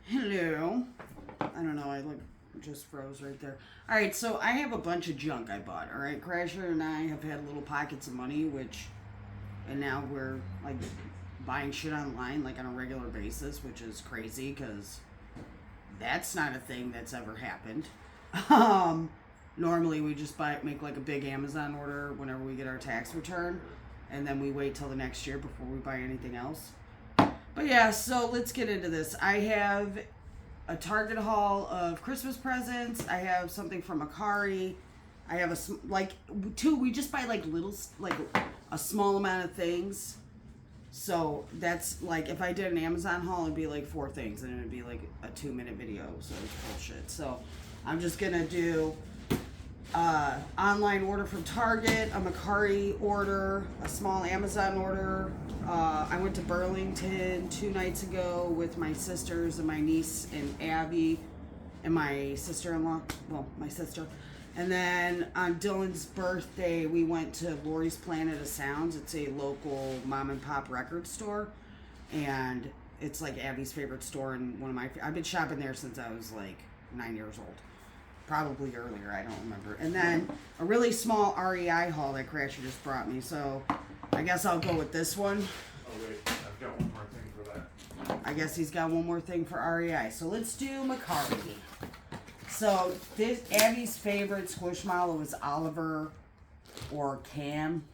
Hello. I don't know, I just froze right there. Alright, so I have a bunch of junk I bought, alright? Crasher and I have had little pockets of money, and now we're like buying shit online like on a regular basis, which is crazy because that's not a thing that's ever happened. Normally we just make like a big Amazon order whenever we get our tax return, and then we wait till the next year before we buy anything else. But yeah, so let's get into this. I have a Target haul of Christmas presents. I have something from Akari. I have we just buy like a small amount of things. So that's like, if I did an Amazon haul, it'd be like 4 things and it'd be like a 2-minute video. So it's bullshit. So I'm just gonna do online order from Target, a Mercari order, a small Amazon order. I went to Burlington 2 nights ago with my sisters and my niece and Abby and my sister-in-law. Well, my sister. And then on Dylan's birthday, we went to Lori's Planet of Sounds. It's a local mom and pop record store. And it's like Abby's favorite store and I've been shopping there since I was like 9 years old. Probably earlier, I don't remember. And then a really small REI haul that Crasher just brought me. So I guess I'll go with this one. Oh wait, I've got one more thing for that. I guess he's got one more thing for REI. So let's do Mercari. So this Abby's favorite Squishmallow was Oliver or Cam.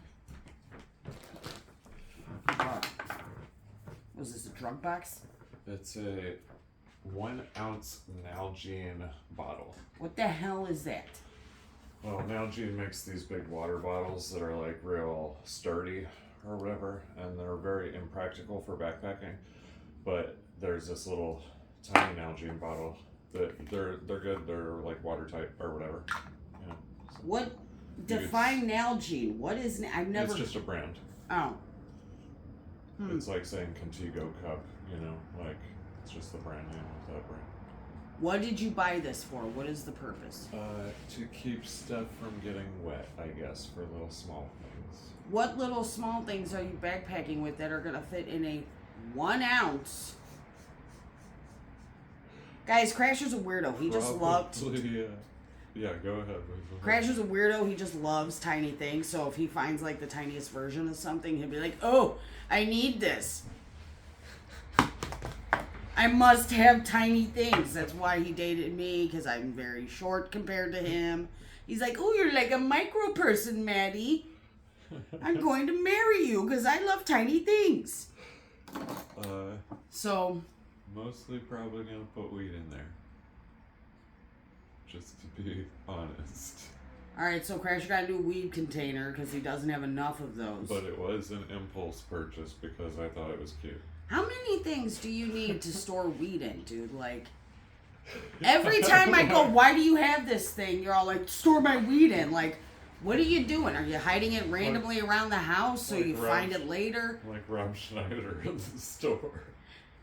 Was this a drug box? It's a 1 ounce Nalgene bottle. What the hell is that? Well, Nalgene makes these big water bottles that are like real sturdy or whatever, and they're very impractical for backpacking. But there's this little tiny Nalgene bottle that they're good. They're like watertight or whatever. Yeah. So What? Define Nalgene. What is? I've never. It's just a brand. Oh. It's like saying Contigo cup. Like it's just the brand name of that brand. What did you buy this for? What is the purpose? To keep stuff from getting wet, I guess, for little small things. What little small things are you backpacking with that are going to fit in a 1 ounce? Guys, Crasher's a weirdo. He just loves... Yeah, go ahead. Crasher's a weirdo. He just loves tiny things. So if he finds like the tiniest version of something, he'll be like, oh, I need this. I must have tiny things. That's why he dated me, because I'm very short compared to him. He's like, oh, you're like a micro person, Maddie. I'm going to marry you because I love tiny things. So... Mostly probably going to put weed in there. Just to be honest. Alright, so Crasher got a new weed container because he doesn't have enough of those. But it was an impulse purchase because I thought it was cute. How many things do you need to store weed in, dude? Like, every time I go, why do you have this thing? You're all like, store my weed in. Like, what are you doing? Are you hiding it randomly around the house so you find it later? Like Rob Schneider in the store.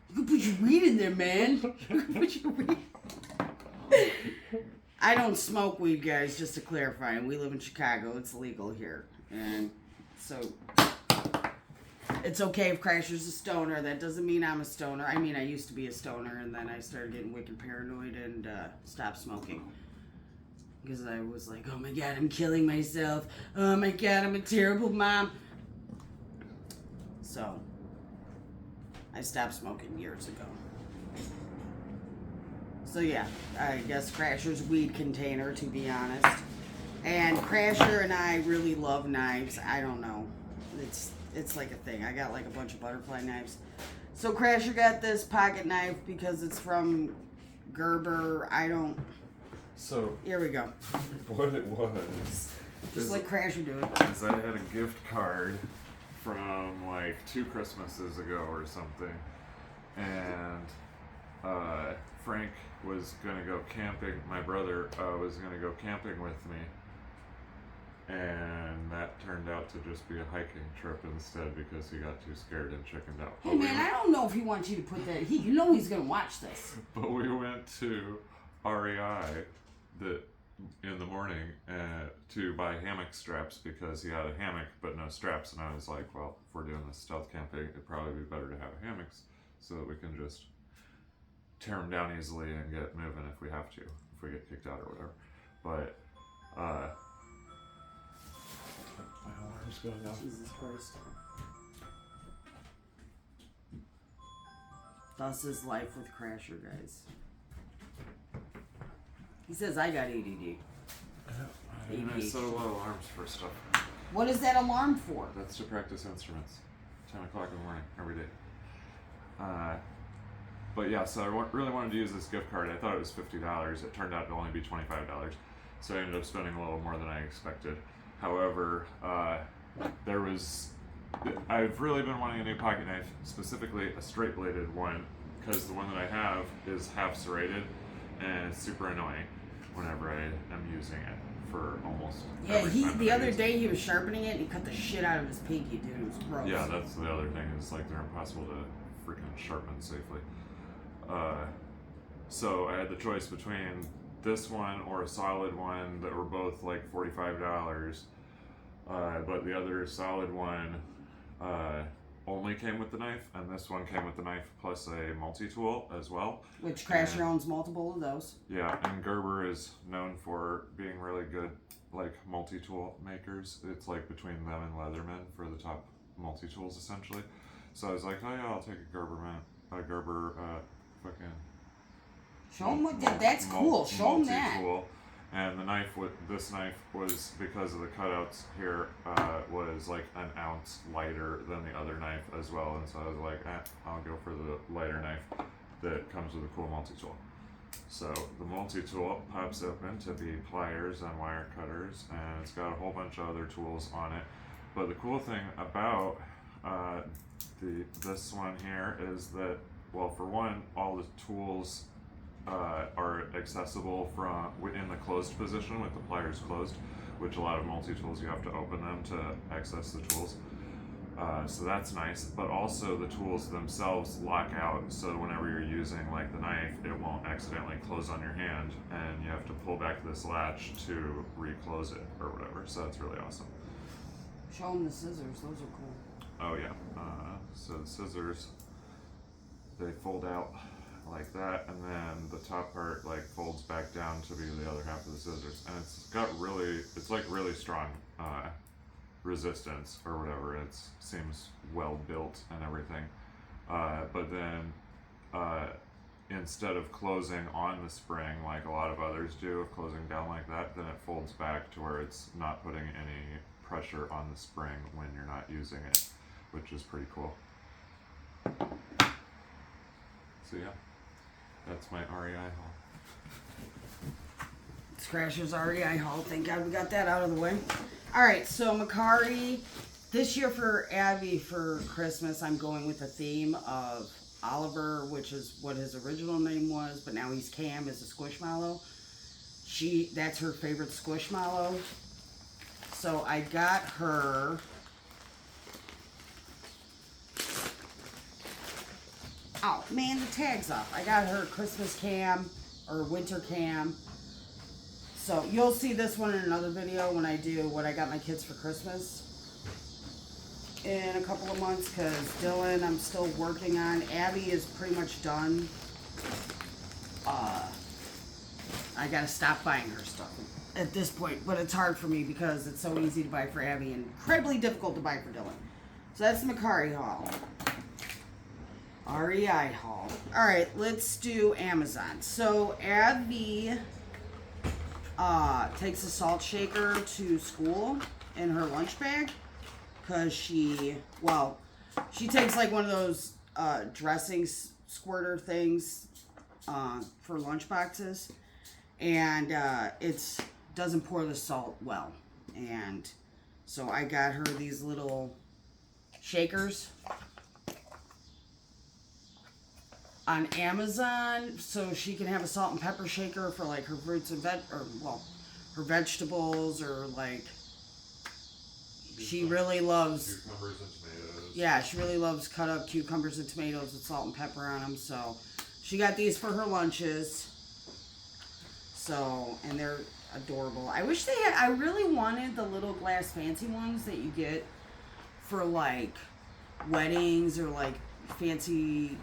You can put your weed in there, man. You can put your weed. I don't smoke weed, guys, just to clarify. And we live in Chicago. It's legal here. And so... It's okay if Crasher's a stoner. That doesn't mean I'm a stoner. I mean, I used to be a stoner, and then I started getting wicked paranoid and stopped smoking. Because I was like, oh my god, I'm killing myself. Oh my god, I'm a terrible mom. So, I stopped smoking years ago. So yeah, I guess Crasher's weed container, to be honest. And Crasher and I really love knives. I don't know. It's like a thing. I got like a bunch of butterfly knives. So Crasher got this pocket knife because it's from Gerber. So here we go. What it was. Just like Crasher do it. Is I had a gift card from like 2 Christmases ago or something. And Frank was going to go camping. My brother was going to go camping with me. And that turned out to just be a hiking trip instead because he got too scared and chickened out. Hey man, I don't know if he wants you to put that. You know he's gonna watch this. But we went to REI in the morning to buy hammock straps because he had a hammock but no straps, and I was like, well, if we're doing this stealth camping, it'd probably be better to have hammocks so that we can just tear them down easily and get moving if we have to, if we get kicked out or whatever. But my alarm's going off. Jesus Christ. Thus is life with Crasher, guys. He says I got ADD. I set a lot of alarms for stuff. What is that alarm for? That's to practice instruments. 10 o'clock in the morning every day. But yeah, so I really wanted to use this gift card. I thought it was $50. It turned out to only be $25. So I ended up spending a little more than I expected. However, I've really been wanting a new pocket knife, specifically a straight bladed one, because the one that I have is half serrated and it's super annoying whenever I am using it for almost every time the other day he was sharpening it and he cut the shit out of his pinky, dude. It was gross. Yeah, that's the other thing, is like they're impossible to freaking sharpen safely. So I had the choice between this one or a solid one that were both like $45. But the other solid one only came with the knife, and this one came with the knife plus a multi-tool as well. Which Crasher owns multiple of those. Yeah, and Gerber is known for being really good, like, multi-tool makers. It's like between them and Leatherman for the top multi-tools, essentially. So I was like, oh yeah, I'll take a Gerber fucking... Show him what that's cool. Show him that. And the knife, this knife was, because of the cutouts here, was like an ounce lighter than the other knife as well. And so I was like, I'll go for the lighter knife that comes with a cool multi-tool. So the multi-tool pops open to be pliers and wire cutters, and it's got a whole bunch of other tools on it. But the cool thing about this one here is that, well, for one, all the tools are accessible from within the closed position with the pliers closed, which a lot of multi-tools you have to open them to access the tools. So that's nice, but also the tools themselves lock out, so whenever you're using like the knife, it won't accidentally close on your hand, and you have to pull back this latch to reclose it or whatever. So that's really awesome. Show them the scissors; those are cool. Oh yeah. So the scissors, they fold out like that, and then the top part like folds back down to be the other half of the scissors, and it's like really strong resistance or whatever. It seems well built and everything, but then instead of closing on the spring like a lot of others do, of closing down like that, then it folds back to where it's not putting any pressure on the spring when you're not using it, which is pretty cool. So yeah, that's my REI haul. It's Crasher's REI haul. Thank God we got that out of the way. Alright, so Macari, this year for Abby for Christmas, I'm going with the theme of Oliver, which is what his original name was, but now he's Cam as a Squishmallow. That's her favorite Squishmallow. So I got her... Oh, man, the tag's off. I got her Christmas Cam, or Winter Cam. So, you'll see this one in another video when I do what I got my kids for Christmas in a couple of months, because Dylan, I'm still working on. Abby is pretty much done. I gotta stop buying her stuff at this point, but it's hard for me because it's so easy to buy for Abby and incredibly difficult to buy for Dylan. So, that's the Macari haul. REI haul. Alright, let's do Amazon. So, Abby takes a salt shaker to school in her lunch bag, because she takes like one of those dressing squirter things for lunch boxes, and it doesn't pour the salt well, and so I got her these little shakers on Amazon, so she can have a salt and pepper shaker for like her fruits and her vegetables, or like she really loves cucumbers and tomatoes. Yeah, she really loves cut up cucumbers and tomatoes with salt and pepper on them. So she got these for her lunches. So, and they're adorable. I wish they had. I really wanted the little glass fancy ones that you get for like weddings or like fancy,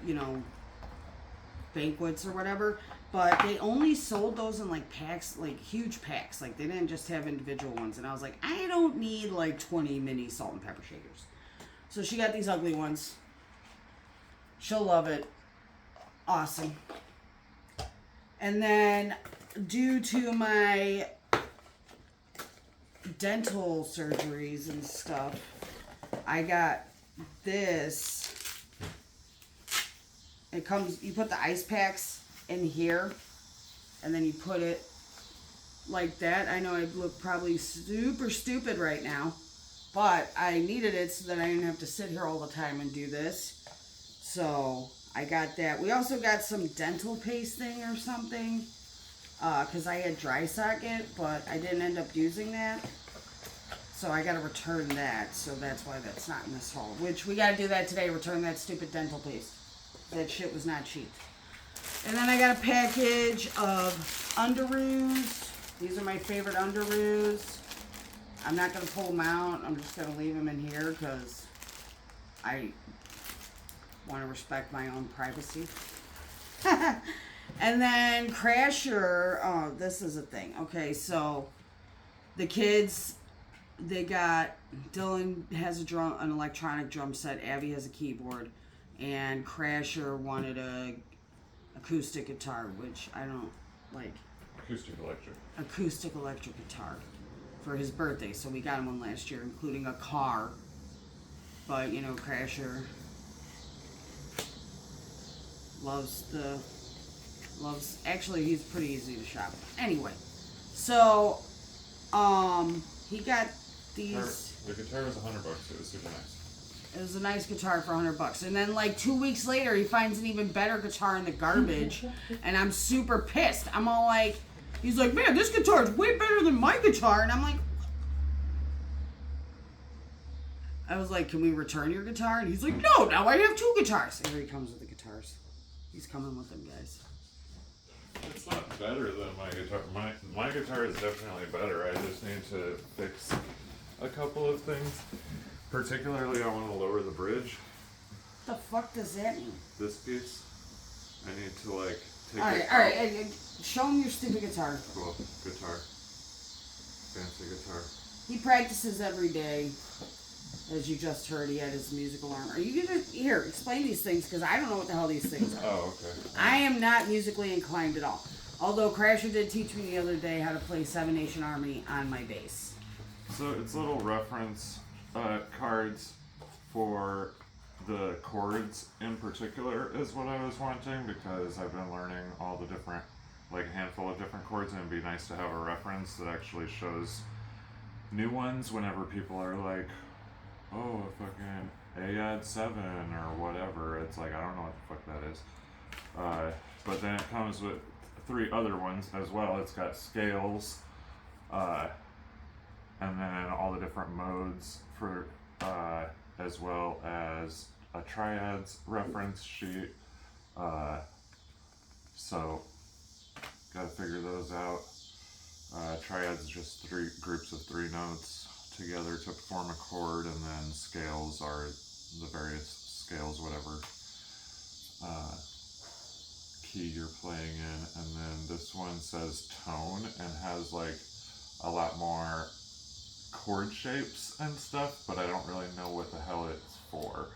banquets or whatever. But they only sold those in like packs, like huge packs. Like they didn't just have individual ones. And I was like, I don't need like 20 mini salt and pepper shakers. So she got these ugly ones. She'll love it. Awesome. And then due to my dental surgeries and stuff, I got this. It comes, you put the ice packs in here, and then you put it like that. I know I look probably super stupid right now, but I needed it so that I didn't have to sit here all the time and do this. So I got that. We also got some dental paste thing or something, because I had dry socket, but I didn't end up using that. So I got to return that. So that's why that's not in this haul. Which we got to do that today. Return that stupid dental paste. That shit was not cheap. And then I got a package of Underoos. These are my favorite Underoos. I'm not going to pull them out. I'm just going to leave them in here because I want to respect my own privacy. And then Crasher. Oh, this is a thing. Okay, so the kids, they got, Dylan has an electronic drum set. Abby has a keyboard. And Crasher wanted a acoustic guitar, which I don't like. Acoustic electric guitar for his birthday. So we got him one last year, including a car. But you know, Crasher loves. Actually, he's pretty easy to shop. Anyway, so he got these. The guitar was $100. It was super nice. It was a nice guitar for $100. And then like 2 weeks later, he finds an even better guitar in the garbage. And I'm super pissed. I'm all like, he's like, man, this guitar is way better than my guitar. And I'm like, I was like, can we return your guitar? And he's like, no, now I have 2 guitars. And here he comes with the guitars. He's coming with them, guys. It's not better than my guitar. My guitar is definitely better. I just need to fix a couple of things. Particularly, I want to lower the bridge. What the fuck does that mean? This piece. I need to like take it all right. Show him your stupid guitar. Cool. Guitar. Fancy guitar. He practices every day. As you just heard, he had his musical arm. Are you gonna here explain these things? Because I don't know what the hell these things are. Oh, okay. I am not musically inclined at all. Although Crasher did teach me the other day how to play Seven Nation Army on my bass. So it's little reference cards for the chords in particular is what I was wanting, because I've been learning all the different, like a handful of different chords, and it'd be nice to have a reference that actually shows new ones whenever people are like, oh, fucking A add 7 or whatever. It's like, I don't know what the fuck that is. But then it comes with 3 other ones as well. It's got scales, and then all the different modes for, as well as a triads reference sheet. So, gotta figure those out. Triads is just 3 groups of 3 notes together to form a chord, and then scales are the various scales, whatever key you're playing in. And then this one says tone and has like a lot more chord shapes and stuff, but I don't really know what the hell it's for.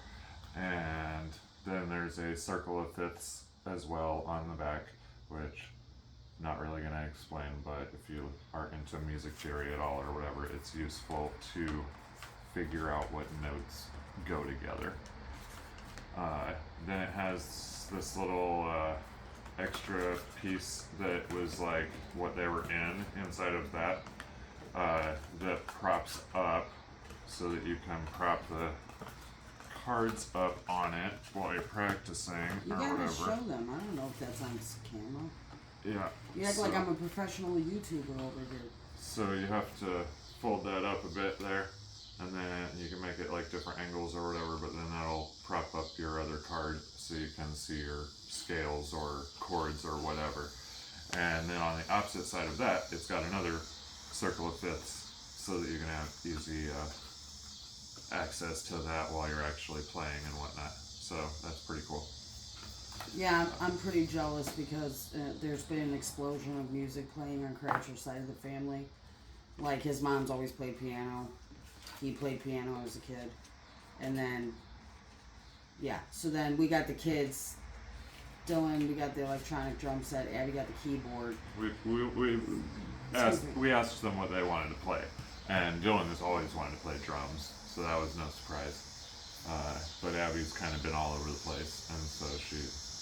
And then there's a circle of fifths as well on the back, which not really going to explain, but if you are into music theory at all or whatever, it's useful to figure out what notes go together. Then it has this little extra piece that was like what they were inside of that, that props up so that you can prop the cards up on it while you're practicing you or gotta whatever. show them. I don't know if that's on camera. Yeah. You act like I'm a professional YouTuber over here. So you have to fold that up a bit there, and then you can make it like different angles or whatever, but then that'll prop up your other card so you can see your scales or chords or whatever. And then on the opposite side of that, it's got another circle of fifths so that you can have easy access to that while you're actually playing and whatnot. So that's pretty cool. Yeah, I'm pretty jealous because there's been an explosion of music playing on Crasher's side of the family. Like, his mom's always played piano. He played piano as a kid. And then, yeah, so then we got the kids. Dylan, we got the electronic drum set. Abby got the keyboard. We asked them what they wanted to play, and Dylan has always wanted to play drums, so that was no surprise. But Abby's kind of been all over the place, and so she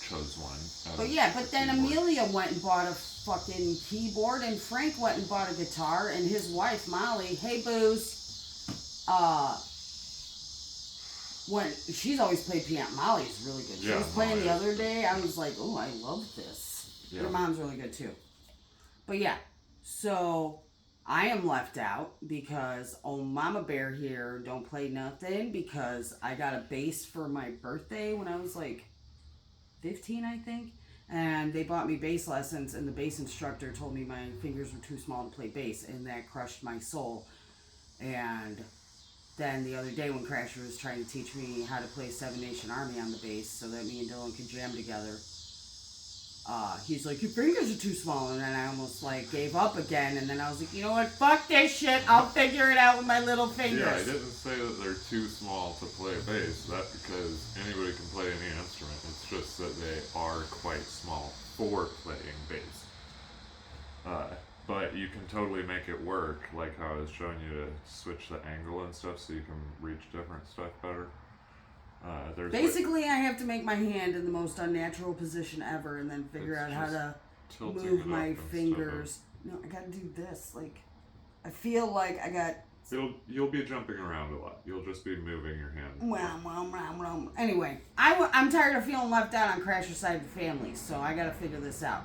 chose one. But yeah, but then keyboard. Amelia went and bought a fucking keyboard, and Frank went and bought a guitar, and his wife Molly, hey booze, when she's always played piano. Molly's really good. She Yeah, was playing Molly the is. other day. I was like, oh, I love this. Yeah. Your mom's really good too. But yeah, so I am left out because Mama Bear here don't play nothing because I got a bass for my birthday when I was like 15, I think. And they bought me bass lessons, and the bass instructor told me my fingers were too small to play bass, and that crushed my soul. And then the other day when Crasher was trying to teach me how to play Seven Nation Army on the bass so that me and Dylan could jam together, he's like, your fingers are too small. And then I almost like gave up again, and then I was like, you know what, fuck this shit, I'll figure it out with my little fingers. Yeah, I didn't say that they're too small to play bass. That's because anybody can play any instrument. It's just that they are quite small for playing bass. But you can totally make it work, like how I was showing you to switch the angle and stuff so you can reach different stuff better. There's Basically, I have to make my hand in the most unnatural position ever, and then figure It's out how to tilting move it my up and stuff. fingers. No, I gotta do this. Like, I feel like I got. You'll be jumping around a lot. You'll just be moving your hand. Well. Anyway, I'm tired of feeling left out on Crasher's side of the family, so I gotta figure this out.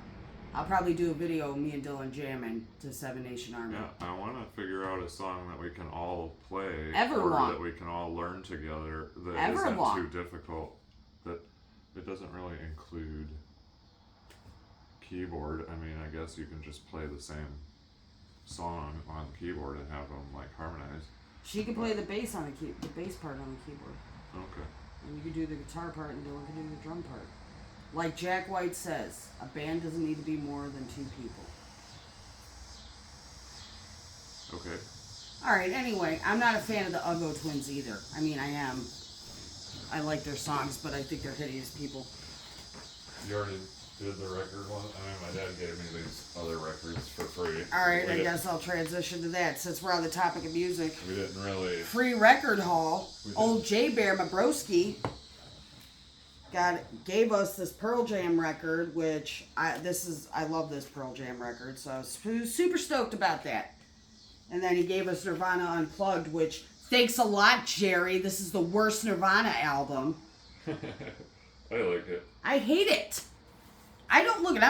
I'll probably do a video of me and Dylan jamming to Seven Nation Army. Yeah, I want to figure out a song that we can all play, or Everlong. that we can all learn together that Everlong. isn't too difficult. That it doesn't really include keyboard. I mean, I guess you can just play the same song on the keyboard and have them like harmonize. She could play the bass on the bass part on the keyboard, Okay. and you could do the guitar part, and Dylan could do the drum part. Like Jack White says, a band doesn't need to be more than two people. Okay. Alright, anyway, I'm not a fan of the Uggo Twins either. I mean, I am. I like their songs, but I think they're hideous people. You already did the record one? I mean, my dad gave me these other records for free. Alright, We I didn't- guess I'll transition to that since we're on the topic of music. We didn't really. Free record haul. We did. Old J Bear Mabroski gave us this Pearl Jam record, which I love this Pearl Jam record, so I was super stoked about that. And then he gave us Nirvana Unplugged, which thanks a lot, Jerry. This is the worst Nirvana album. I like it. I hate it. I'm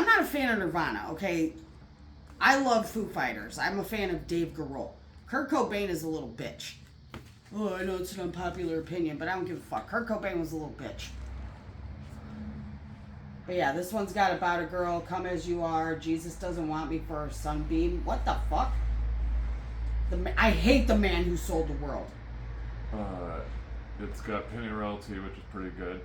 not a fan of Nirvana, okay? I love Foo Fighters. I'm a fan of Dave Grohl. Kurt Cobain is a little bitch. Oh, I know it's an unpopular opinion, but I don't give a fuck. Kurt Cobain was a little bitch. But yeah, this one's got About a Girl, Come As You Are, Jesus Doesn't Want Me for a Sunbeam. What the fuck? I hate The Man Who Sold the World. It's got Penny Royalty, which is pretty good.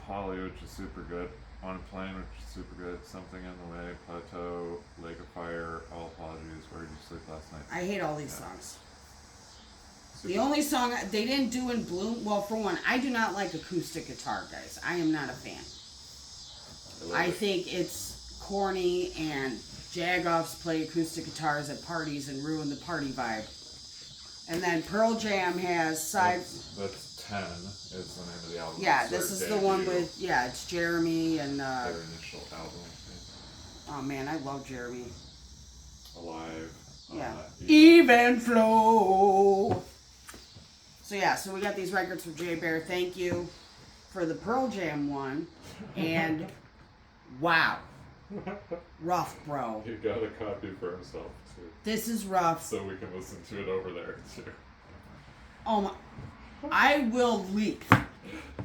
Polly, which is super good. On a Plane, which is super good. Something in the Way, Plateau, Lake of Fire, All Apologies, Where Did You Sleep Last Night? I hate all these songs. Super. The only song they didn't do in Bloom, well, for one, I do not like acoustic guitar, guys. I am not a fan. I think it's corny, and jagoffs play acoustic guitars at parties and ruin the party vibe. And then Pearl Jam has side. That's 10 is the name of the album. Yeah, It's this their is the one debut, with it's Jeremy and their initial album. oh man, I love Jeremy. Alive. Yeah, Even- Even Flow. So yeah, so we got these records from Jay Bear. Thank you for the Pearl Jam one, and wow, rough, bro. He got a copy for himself too, This is rough. so we can listen to it over there too. Oh my, I will leap.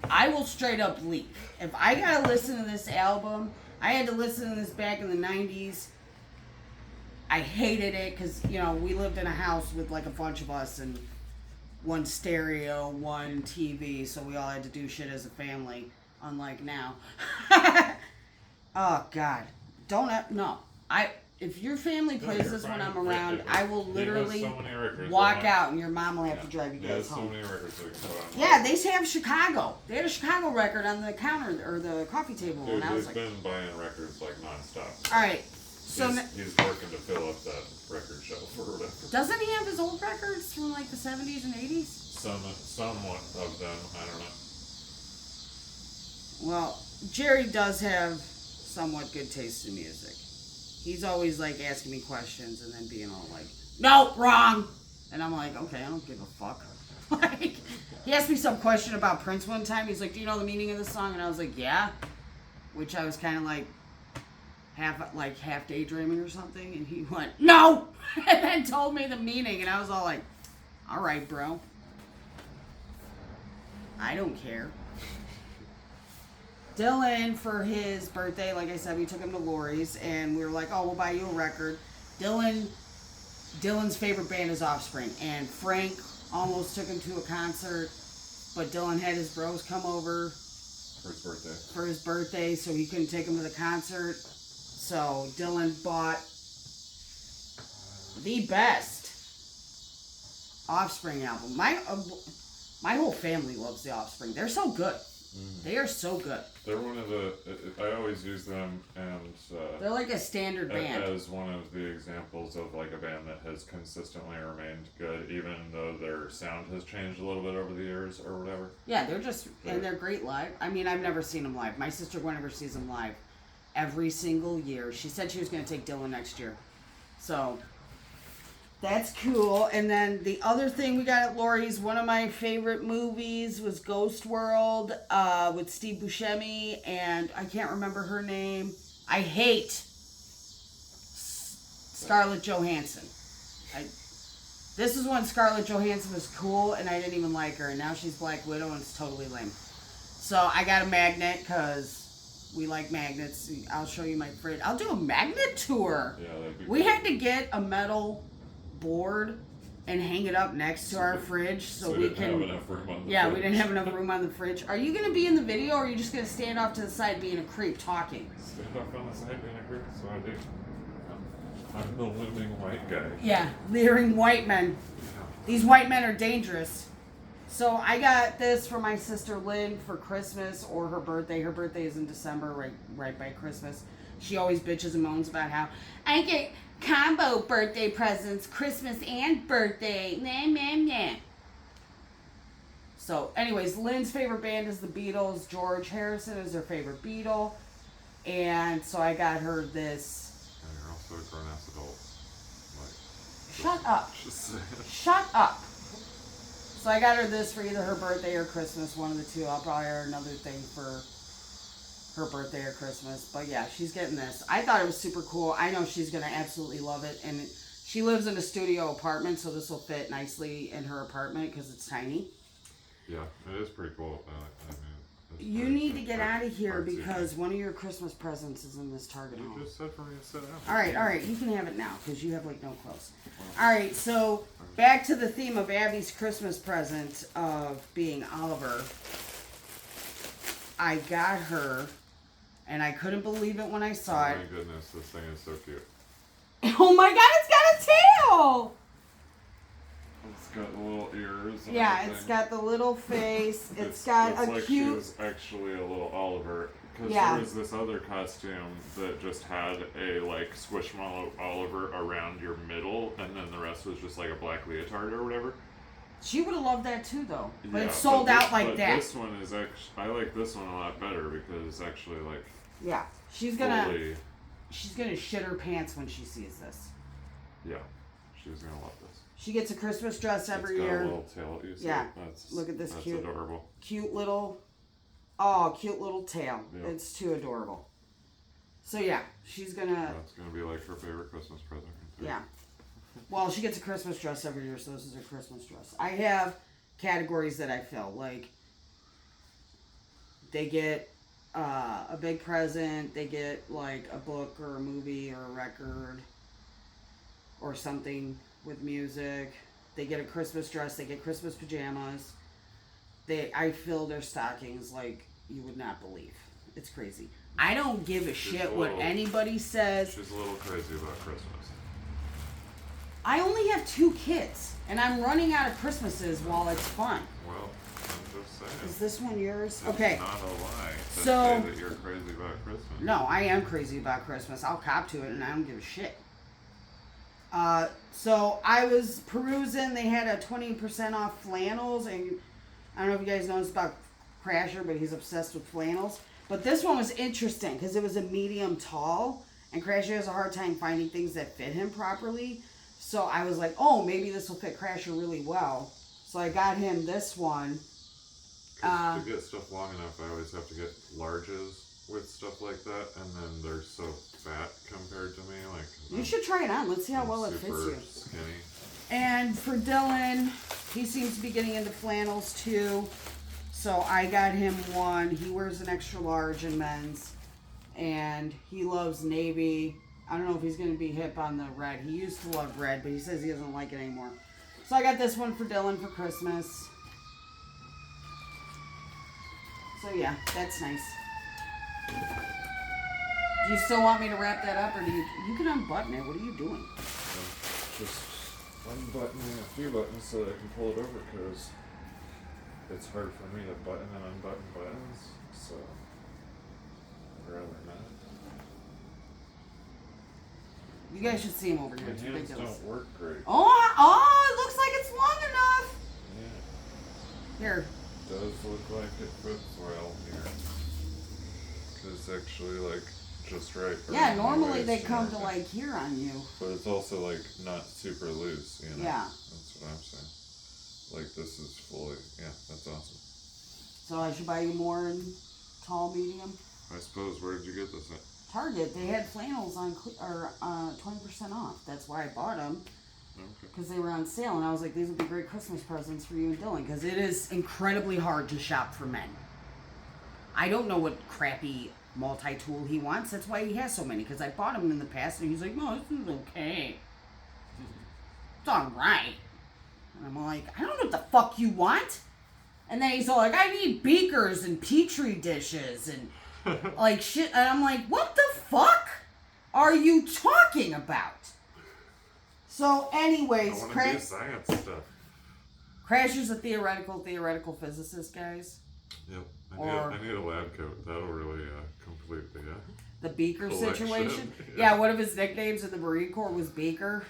I will straight up leap. If I gotta listen to this album, I had to listen to this back in the 90s. I hated it because, we lived in a house with like a bunch of us and one stereo, one TV, so we all had to do shit as a family. unlike now. Oh God, no. If your family plays you're this when fine. I'm around, Wait, I will he has literally so many records. walk I'm out, and your mom will have to drive you He guys has so home. many records that he can put on. Yeah, they have Chicago. They had a Chicago record on the counter or the coffee table, Dude, and I was he's like, been buying records like nonstop. all right. So He's working to fill up that record shelf or whatever. doesn't he have his old records from like the 70s and 80s? Somewhat of them, I don't know. Well, Jerry does have somewhat good taste in music. He's always like asking me questions and then being all like, no, wrong. And I'm like, okay, I don't give a fuck. Like, he asked me some question about Prince one time. He's like, do you know the meaning of the song? And I was like, yeah. Which I was kind of like half daydreaming or something. And he went, no. And then told me the meaning. And I was all like, all right, bro. I don't care. Dylan, for his birthday, like I said, we took him to Lori's, and we were like, oh, we'll buy you a record. Dylan's favorite band is Offspring, and Frank almost took him to a concert, but Dylan had his bros come over For his birthday. so he couldn't take him to the concert. So Dylan bought the best Offspring album. My whole family loves the Offspring. They're so good. They are so good. They're one of the. I always use them and. They're like a standard band. As one of the examples of like a band that has consistently remained good, even though their sound has changed a little bit over the years or whatever. Yeah, they're great live. I mean, I've never seen them live. My sister Guinevere sees them live every single year. She said she was going to take Dylan next year. So, that's cool. And then the other thing we got at Lori's, one of my favorite movies was Ghost World with Steve Buscemi, and I can't remember her name. I hate Scarlett Johansson. This is when Scarlett Johansson was cool, and I didn't even like her, and now she's Black Widow, and it's totally lame. So I got a magnet, because we like magnets. I'll show you my fridge. I'll do a magnet tour. Yeah, that'd be We cool. had to get a metal board and hang it up next to our fridge so we didn't have can. enough room on the Yeah, we fridge. didn't have enough room on the fridge. Are you gonna be in the video, or are you just gonna stand off to the side being a creep talking? Stand up on the side being a group, so I do. I'm the living white guy. Yeah, leering white men. These white men are dangerous. So I got this for my sister Lynn for Christmas or her birthday. Her birthday is in December, right by Christmas. She always bitches and moans about how I get combo birthday presents, Christmas and birthday. Nah, nah, nah. So, anyways, Lynn's favorite band is the Beatles. George Harrison is her favorite Beatle. And so I got her this. And you're also a grown ass adult. Like, Shut up. just saying. Shut up. So I got her this for either her birthday or Christmas, one of the two. I'll buy her another thing for her birthday or Christmas. But yeah, she's getting this. I thought it was super cool. I know she's going to absolutely love it. And she lives in a studio apartment, so this will fit nicely in her apartment because it's tiny. Yeah, it is pretty cool. I mean, it's You pretty need to get out of here artsy. because one of your Christmas presents is in this Target You home. just said for me to sit down. All right, you can have it now because you have like no clothes. All right, so back to the theme of Abby's Christmas present of being Oliver. I got her, and I couldn't believe it when I saw Oh it. my goodness, this thing is so cute. Oh my God, it's got a tail! It's got the little ears. And Yeah, everything. it's got the little face. It's got it's a like cute. She was actually a little Oliver. Because Yeah. there was this other costume that just had a like Squishmallow Oliver around your middle, and then the rest was just like a black leotard or whatever. She would have loved that too, though. But Yeah, it's sold this- out like but that. This one is actually, I like this one a lot better because it's actually like Yeah, she's gonna fully, shit her pants when she sees this. yeah, she's gonna love this. She gets a Christmas dress every It's got year. a little tail. You see? Yeah. That's, Look at this that's cute- adorable. Cute little tail. Yeah. It's too adorable. So yeah, she's gonna. That's gonna be like her favorite Christmas present. Right there. Yeah. Well, she gets a Christmas dress every year, so this is her Christmas dress. I have categories that I fill. Like, they get a big present, they get like a book or a movie or a record or something with music. They get a Christmas dress, they get Christmas pajamas. I fill their stockings like you would not believe. It's crazy. I don't give a She's shit a what little- anity says. She's a little crazy about Christmas. I only have 2 kids, and I'm running out of Christmases while it's fun. Well, I'm just saying. Is this one yours? It's Okay. not a lie to So- say that you're crazy about Christmas. No, I am crazy about Christmas. I'll cop to it, and I don't give a shit. So I was perusing. They had a 20% off flannels, and I don't know if you guys noticed about Crasher, but he's obsessed with flannels. But this one was interesting because it was a medium tall, and Crasher has a hard time finding things that fit him properly. So I was like, oh, maybe this will fit Crasher really well. So I got him this one. 'Cause to get stuff long enough, I always have to get larges with stuff like that, and then they're so fat compared to me. Like You should try it on. Let's see how I'm well it fits super you. Skinny. And for Dylan, he seems to be getting into flannels too. So I got him one. He wears an extra large in men's. And he loves navy. I don't know if he's going to be hip on the red. He used to love red, but he says he doesn't like it anymore. So I got this one for Dylan for Christmas. So yeah, that's nice. Do you still want me to wrap that up, or do you can unbutton it? What are you doing? I'm just unbuttoning a few buttons so that I can pull it over because it's hard for me to button and unbutton buttons. So I'd rather not. You guys should see him over here. My It's hands ridiculous. don't work great. Oh, it looks like it's long enough. Yeah. Here, It does look like it fits well here. Cause actually like just right. for yeah. my Normally waist they and come to everything. like here on you. But it's also like not super loose, you know? Yeah. That's what I'm saying. Like this is fully, yeah, that's awesome. So I should buy you more in tall, medium. I suppose. Where did you get this at? Target. They had flannels on 20% off. That's why I bought them. Okay. Because they were on sale, and I was like, these would be great Christmas presents for you and Dylan, because it is incredibly hard to shop for men. I don't know what crappy multi-tool he wants. That's why he has so many, because I bought him in the past, and he's like, no, this is okay. It's alright. And I'm like, I don't know what the fuck you want. And then he's all like, I need beakers and petri dishes and like shit. And I'm like, what the fuck are you talking about? So, anyways, I want to do science stuff. Crasher's a theoretical physicist, guys. Yep. Or- I need a lab coat. That'll really complete the. The Beaker Collection, situation. yeah. Yeah, one of his nicknames in the Marine Corps was Beaker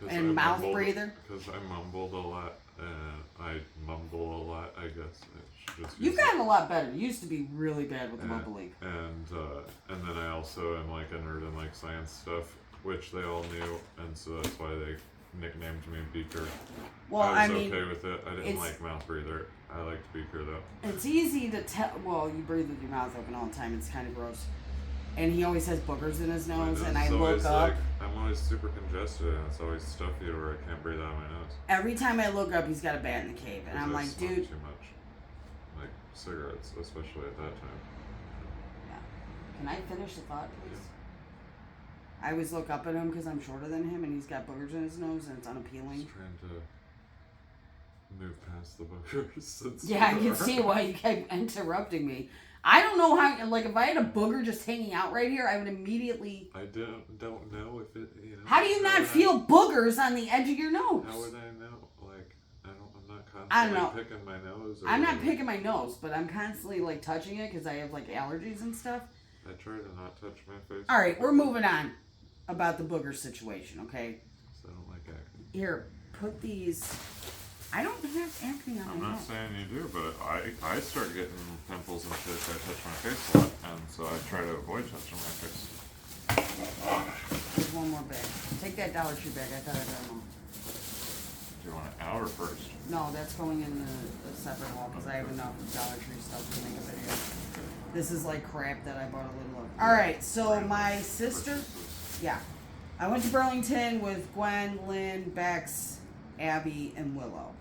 and mouth breather. Because I mumbled a lot. I mumble a lot, I guess. I should just You've use gotten a lot better. You used to be really bad with the And- mumbling. and then I also am like a nerd in like science stuff, which they all knew, and so that's why they nicknamed me Beaker. Well, I was mean, okay with it. I didn't it's- like mouth breather. I liked Beaker though. it's easy to tell. Well, you breathe with your mouth open all the time. It's kind of gross. And he always has boogers in his My nose, nose and I is look always, up. like, I'm always super congested, and it's always stuffy where I can't breathe out of my nose. Every time I look up, he's got a bat in the cave, and 'Cause I'm I like, smoke dude, too much, like cigarettes, especially at that time. can I finish the thought, please? I always look up at him because I'm shorter than him, and he's got boogers in his nose, and it's unappealing. Just trying to move past the boogers. It's Yeah, I can bizarre. see why you kept interrupting me. I don't know how. Like, if I had a booger just hanging out right here, I would immediately. I don't know if it. You know, How do you not would feel boogers on the edge of your nose? How would I know? Like, I'm not I don't constantly know. picking my nose. Or I'm not whatever. picking my nose, but I'm constantly like touching it because I have like allergies and stuff. I try to not touch my face. All right, we're moving on about the booger situation, okay? So I don't like acne. Here, put these. I don't have acne on I'm my not head. saying you do, but I start getting pimples and shit if I touch my face a lot, and so I try to avoid touching my face. There's one more bag. Take that Dollar Tree bag. I thought I got them all. Do you want an hour first? No, that's going in the separate wall because I have enough Dollar Tree stuff to make a video. This is like crap that I bought a little of. All right, so my sister, yeah, I went to Burlington with Gwen, Lynn, Bex, Abby, and Willow,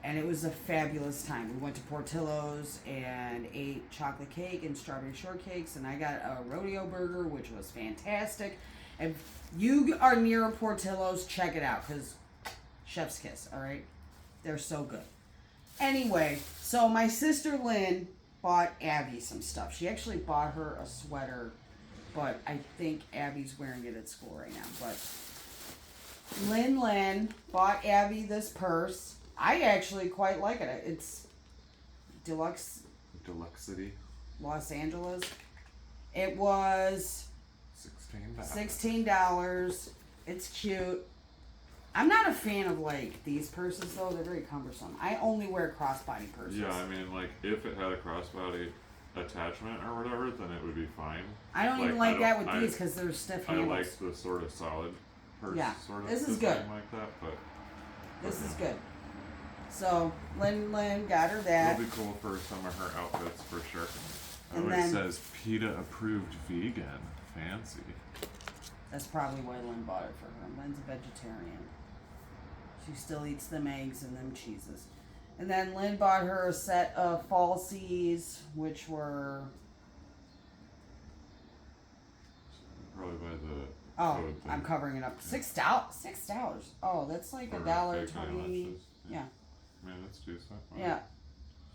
and it was a fabulous time. We went to Portillo's and ate chocolate cake and strawberry shortcakes, and I got a rodeo burger, which was fantastic. If you are near a Portillo's, check it out because chef's kiss. All right, they're so good. Anyway, so my sister Lynn bought Abby some stuff. She actually bought her a sweater, but I think Abby's wearing it at school right now. But Lynn bought Abby this purse. I actually quite like it. It's Deluxe Deluxity. Los Angeles. It was $16. $16. It's cute. I'm not a fan of like these purses though. They're very cumbersome. I only wear crossbody purses. Yeah, I mean, like, if it had a crossbody attachment or whatever, then it would be fine. I don't even like that with these because they're stiff I handles. like the sort of solid purse Yeah, sort of this is design good. like that, but This is good. So Lynn got her that. it'll be cool for some of her outfits for sure. And Oh, then- it says PETA approved vegan. Fancy. That's probably why Lynn bought it for her. Lynn's a vegetarian. She still eats them eggs and them cheeses. And then Lynn bought her a set of falsies, which were Probably by the oh, code thing. I'm covering it up. $6. Oh, that's like For fake $1.20. eyelashes. Yeah. I mean, that's decent. Yeah,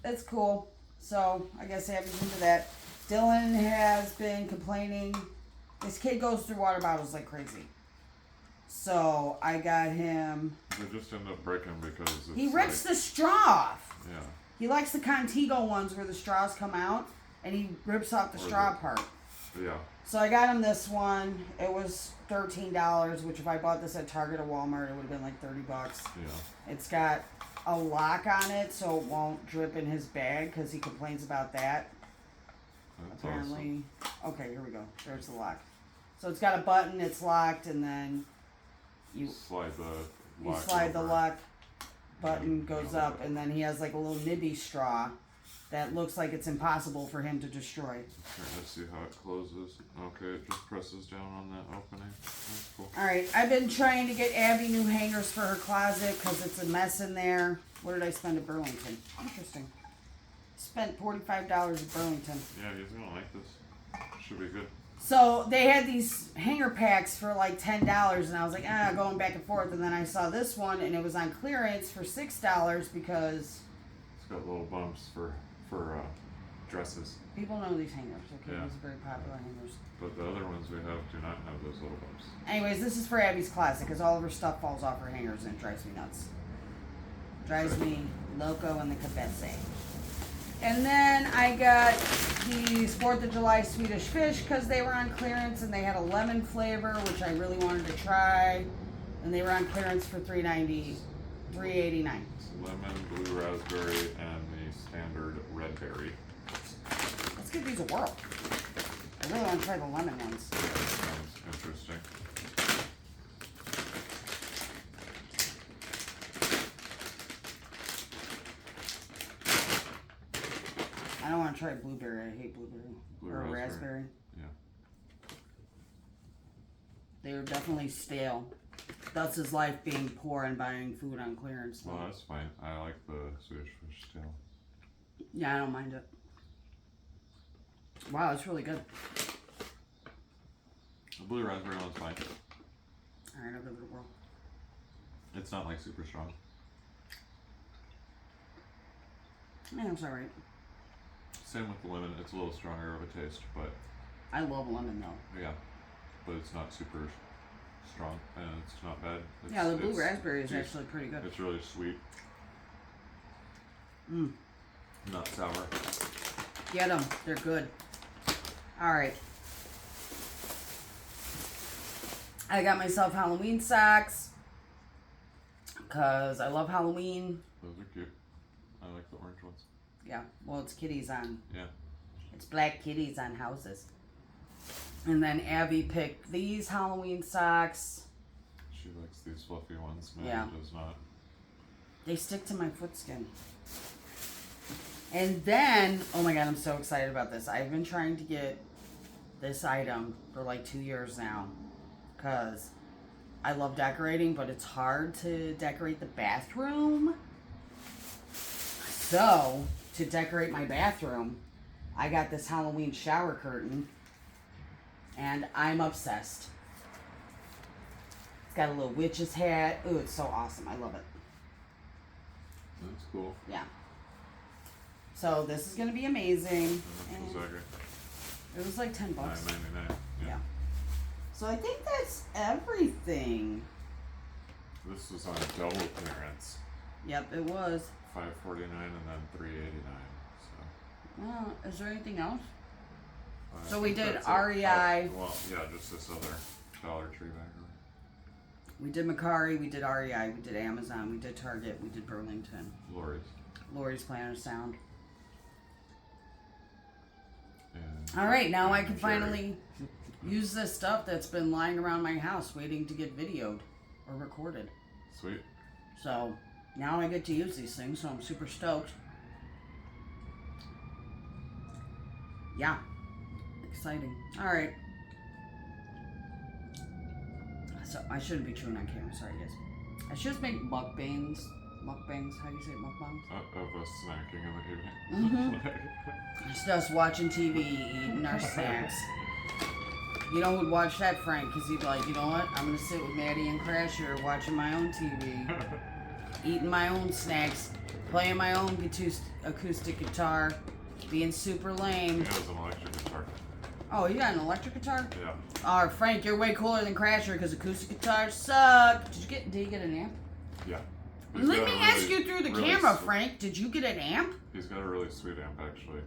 that's cool. So I guess Abby's into that. Dylan has been complaining. This kid goes through water bottles like crazy. So I got him. They just end up breaking because it's He rips like, the straw off. yeah. He likes the Contigo ones where the straws come out, and he rips off the Or straw the- part. Yeah. So I got him this one. It was $13, which if I bought this at Target or Walmart, it would have been like $30. Yeah. It's got a lock on it, so it won't drip in his bag because he complains about that. That's Apparently. Okay, here we go. There's the lock. So it's got a button. It's locked, and then you Slide the you lock slide the over. lock button goes up, and then he has like a little nibby straw that looks like it's impossible for him to destroy. Here, let's see how it closes. Okay, it just presses down on that opening. That's cool. All right, I've been trying to get Abby new hangers for her closet because it's a mess in there. What did I spend at Burlington? Interesting. Spent $45 at Burlington. Yeah, he's gonna like this. Should be good. So they had these hanger packs for like $10, and I was like, going back and forth. And then I saw this one, and it was on clearance for $6 because It's got little bumps for dresses, people know these hangers. Okay, Yeah. these are very popular hangers. but the other ones we have do not have those little bumps. Anyways, this is for Abby's closet because all of her stuff falls off her hangers, and it drives me nuts. Drives me loco in the cabeza. And then I got these 4th of July Swedish fish because they were on clearance and they had a lemon flavor, which I really wanted to try. And they were on clearance for $3.89. It's lemon, blue raspberry, and the standard red berry. Let's give these a whirl. I really want to try the lemon ones. Yeah, that sounds interesting. I don't want to try blueberry. I hate blueberry. Blue or raspberry. raspberry. Yeah. They were definitely stale. Thus his life being poor and buying food on clearance. Well, that's fine. I like the Swedish fish still. Yeah, I don't mind it. Wow, it's really good. The blue raspberry one's fine. Alright, I'll give it a whirl. It's not like super strong. Yeah, it's alright. Same with the lemon. It's a little stronger of a taste, but I love lemon though. yeah, but it's not super strong and it's not bad. It's, Yeah, the blue it's raspberry is decent. actually pretty good. It's really sweet, Mm. not sour. Get them. They're good. Alright. I got myself Halloween socks. Because I love Halloween. Those are cute. I like the orange ones. Yeah, well, it's kitties on. Yeah. It's black kitties on houses. And then Abby picked these Halloween socks. She likes these fluffy ones. Man Yeah. does not. They stick to my foot skin. And then, oh my god, I'm so excited about this. I've been trying to get this item for like 2 years now. Because I love decorating, but it's hard to decorate the bathroom. So, to decorate my bathroom, I got this Halloween shower curtain. And I'm obsessed. It's got a little witch's hat. Ooh, it's so awesome. I love it. That's cool. Yeah. So this is gonna be amazing. And this was like It was like $10. $9.99. Yeah. So I think that's everything. This was on double clearance. Yep, it was. $5.49 and then $3.89. So. Is there anything else? So I we think did that's it. REI. Oh, well, yeah, just this other Dollar Tree bag. We did Macari, we did REI, we did Amazon, we did Target, we did Burlington. Lori's Planet Sound. And All right, now I and can Jerry. finally use this stuff that's been lying around my house waiting to get videoed or recorded. Sweet. So now I get to use these things, so I'm super stoked. Yeah. Exciting. All right. So I shouldn't be chewing on camera. Sorry, guys. I should just make mukbangs. Mukbangs. How do you say it? Mukbangs? Of us snacking in the evening. Just us watching TV, eating our snacks. You know who'd watch that, Frank? Because he'd be like, you know what? I'm going to sit with Maddie and Crasher watching my own TV, eating my own snacks, playing my own acoustic guitar, being super lame. He has an electric guitar. Oh, you got an electric guitar? Yeah. Oh, Frank, you're way cooler than Crasher because acoustic guitars suck. Did you get an amp? Yeah. Let me ask you through the really camera, sweet- Frank. Did you get an amp? He's got a really sweet amp actually.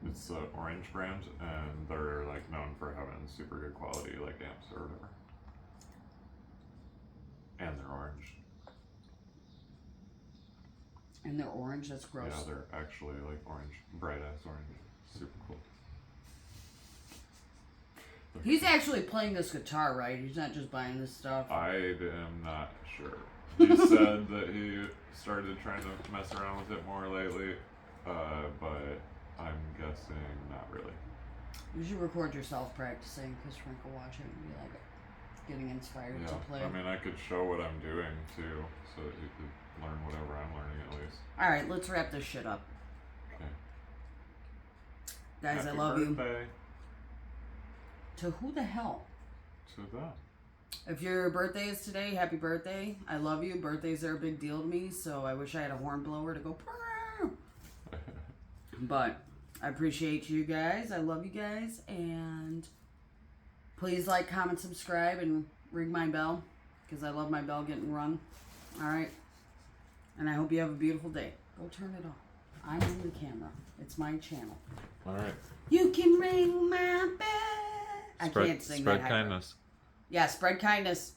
It's the Orange brand, and they're like known for having super good quality like amps or whatever. And they're orange. And they're orange. That's gross. Yeah, they're actually like orange, bright ass orange. Super cool. He's actually playing this guitar, right? He's not just buying this stuff. I am not sure. He said that he started trying to mess around with it more lately, but I'm guessing not really. You should record yourself practicing because Frank will watch it and be like getting inspired to play. Yeah, I mean, I could show what I'm doing too, so that you could learn whatever I'm learning at least. All right, let's wrap this shit up. Okay. Guys, Happy I love you. birthday To who the hell? to them. If your birthday is today, happy birthday. I love you. Birthdays are a big deal to me, so I wish I had a horn blower to go. But I appreciate you guys. I love you guys. And please like, comment, subscribe, and ring my bell because I love my bell getting rung. All right. And I hope you have a beautiful day. Go turn it off. I'm on the camera. It's my channel. All right. You can ring my bell. I can't sing that. Spread kindness. Yeah, spread kindness.